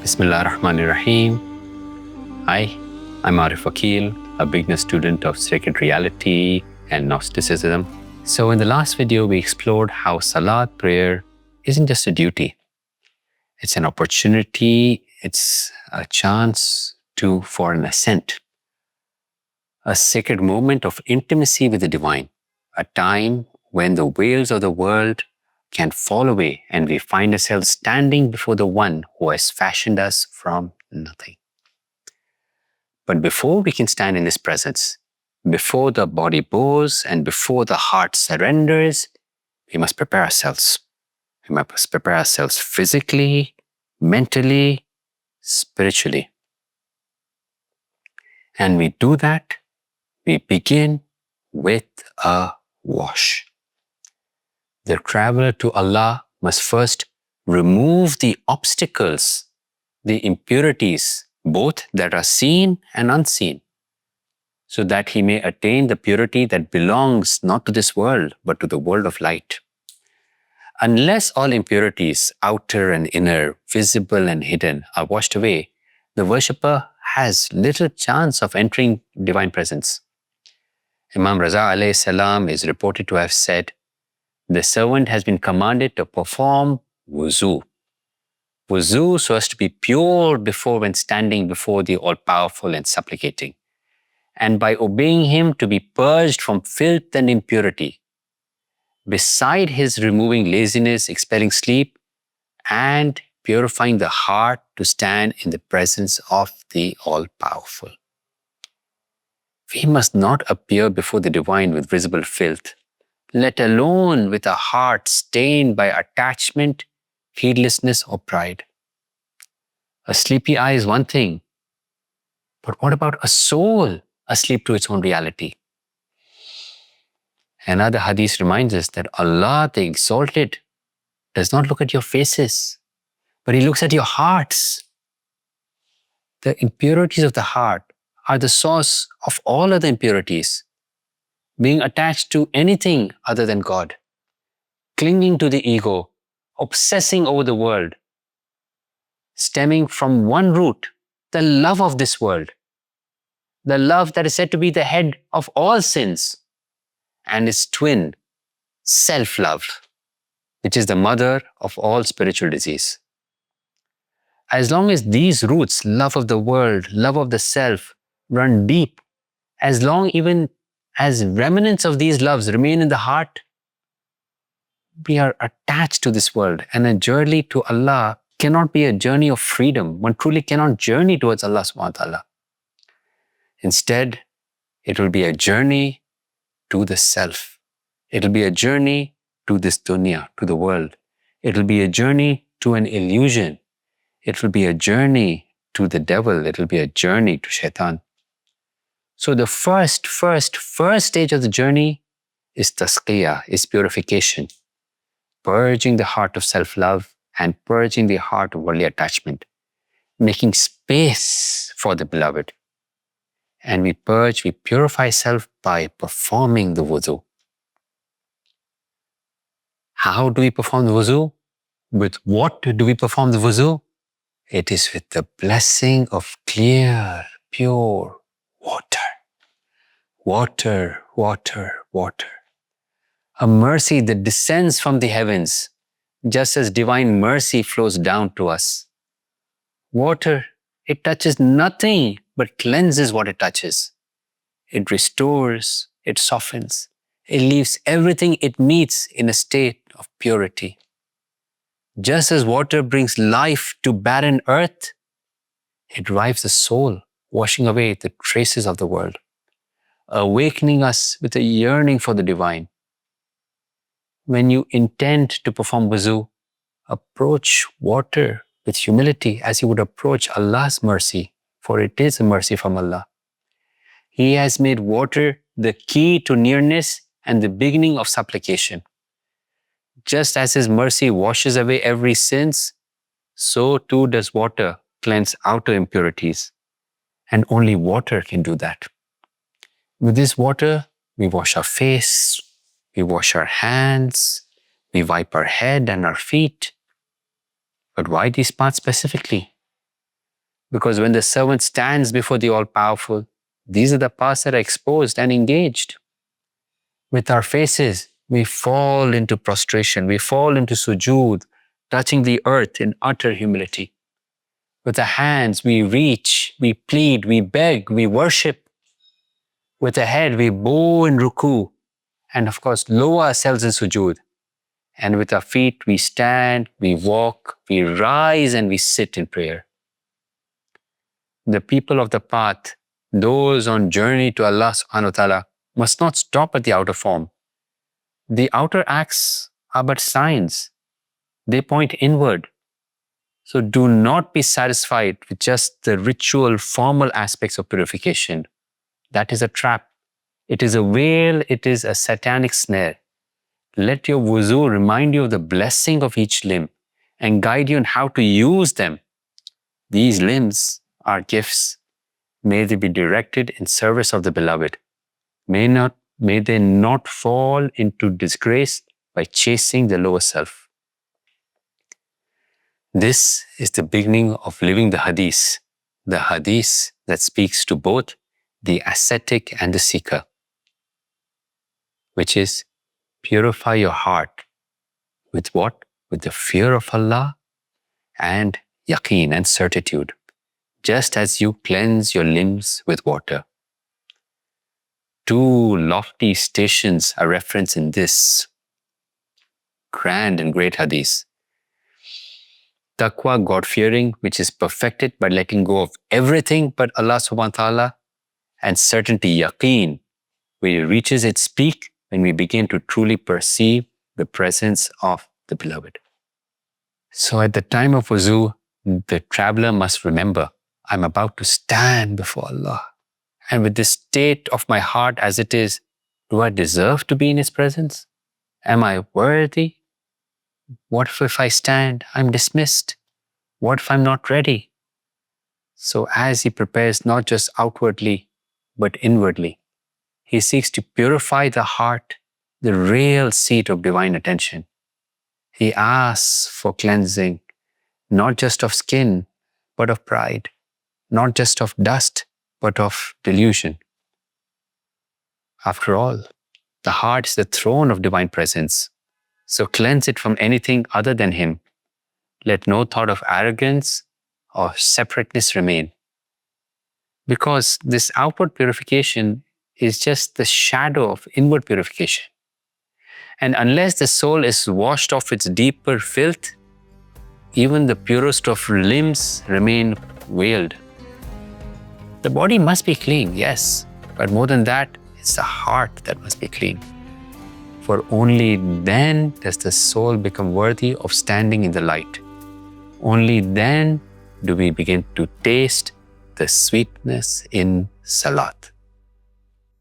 Bismillah ar-Rahman ar-Rahim. Hi, I'm Arif Akil, a beginner student of sacred reality and Gnosticism. So in the last video, we explored how Salaat prayer isn't just a duty. It's an opportunity, it's a chance for an ascent, a sacred moment of intimacy with the divine, a time when the veils of the world can fall away and we find ourselves standing before the one who has fashioned us from nothing. But before we can stand in his presence, before the body bows and before the heart surrenders, we must prepare ourselves. We must prepare ourselves physically, mentally, spiritually. And we do that, we begin with a wash. The traveler to Allah must first remove the obstacles, the impurities, both that are seen and unseen, so that he may attain the purity that belongs not to this world, but to the world of light. Unless all impurities, outer and inner, visible and hidden, are washed away, the worshipper has little chance of entering divine presence. Imam Raza alayhi salam is reported to have said, "The servant has been commanded to perform Wudhu. Wudhu so as to be pure when standing before the All-Powerful and supplicating, and by obeying him to be purged from filth and impurity, beside his removing laziness, expelling sleep, and purifying the heart to stand in the presence of the All-Powerful." We must not appear before the divine with visible filth, let alone with a heart stained by attachment, heedlessness, or pride. A sleepy eye is one thing, but what about a soul asleep to its own reality? Another hadith reminds us that Allah, the Exalted, does not look at your faces, but He looks at your hearts. The impurities of the heart are the source of all other impurities. Being attached to anything other than God, clinging to the ego, obsessing over the world, stemming from one root, the love of this world, the love that is said to be the head of all sins, and its twin, self-love, which is the mother of all spiritual disease. As long as these roots, love of the world, love of the self, run deep, as long even as remnants of these loves remain in the heart, we are attached to this world, and a journey to Allah cannot be a journey of freedom. One truly cannot journey towards Allah subhanahu wa ta'ala. Instead, it will be a journey to the self. It will be a journey to this dunya, to the world. It will be a journey to an illusion. It will be a journey to the devil. It will be a journey to shaitan. So the first stage of the journey is tasqiyah, is purification, purging the heart of self-love and purging the heart of worldly attachment, making space for the beloved. And we purify self by performing the wudhu. How do we perform the wudhu? With what do we perform the wudhu? It is with the blessing of clear, pure water. Water, water, water. A mercy that descends from the heavens, just as divine mercy flows down to us. Water, it touches nothing but cleanses what it touches. It restores, it softens, it leaves everything it meets in a state of purity. Just as water brings life to barren earth, it revives the soul, washing away the traces of the world, awakening us with a yearning for the divine. When you intend to perform wudhu, approach water with humility as you would approach Allah's mercy, for it is a mercy from Allah. He has made water the key to nearness and the beginning of supplication. Just as His mercy washes away every sin, so too does water cleanse outer impurities. And only water can do that. With this water, we wash our face, we wash our hands, we wipe our head and our feet. But why these parts specifically? Because when the servant stands before the All-Powerful, these are the parts that are exposed and engaged. With our faces, we fall into prostration, we fall into sujood, touching the earth in utter humility. With the hands, we reach, we plead, we beg, we worship. With the head, we bow in ruku, and of course, lower ourselves in sujood. And with our feet, we stand, we walk, we rise, and we sit in prayer. The people of the path, those on journey to Allah subhanahu wa ta'ala, must not stop at the outer form. The outer acts are but signs. They point inward. So do not be satisfied with just the ritual, formal aspects of purification. That is a trap. It is a veil. It is a satanic snare. Let your wuzu remind you of the blessing of each limb and guide you on how to use them. These limbs are gifts. May they be directed in service of the beloved. May they not fall into disgrace by chasing the lower self. This is the beginning of living the hadith that speaks to both the ascetic and the seeker, which is purify your heart with what? With the fear of Allah and yaqeen and certitude, just as you cleanse your limbs with water. Two lofty stations are referenced in this grand and great hadith. Taqwa, God-fearing, which is perfected by letting go of everything but Allah subhanahu wa ta'ala, and certainty, yaqeen, which reaches its peak when we begin to truly perceive the presence of the beloved. So at the time of wuzu, the traveler must remember, I'm about to stand before Allah. And with this state of my heart as it is, do I deserve to be in His presence? Am I worthy? What if I stand, I'm dismissed? What if I'm not ready? So as he prepares not just outwardly, but inwardly, he seeks to purify the heart, the real seat of divine attention. He asks for cleansing, not just of skin, but of pride, not just of dust, but of delusion. After all, the heart is the throne of divine presence. So cleanse it from anything other than Him. Let no thought of arrogance or separateness remain. Because this outward purification is just the shadow of inward purification. And unless the soul is washed off its deeper filth, even the purest of limbs remain veiled. The body must be clean, yes, but more than that, it's the heart that must be clean. For only then does the soul become worthy of standing in the light. Only then do we begin to taste the sweetness in Salaat.